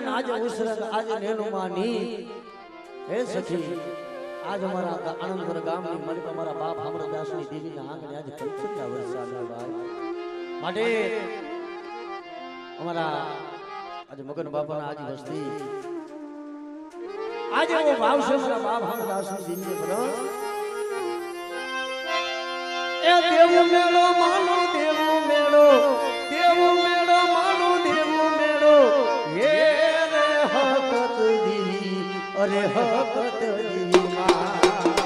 ના નાજ ઉસરત આજ નેનો માની હે સખી આજ અમારા આનંદપુર ગામની માલિક અમારા બાપ અમરદાસની દેવીના આંગણે આજ કલ્પના વરસાદના ભાઈ માટે અમારા આજે મગન બાપાના આજ વસ્તી આજે એવો ભાવ છે અમારા બાપ અમરદાસની દેવીને બરો એ દેવ મેળો માનો દેવ મેળો માનો દેવ મેળો હે રે હકત દેવી અરે હકત દેવી માં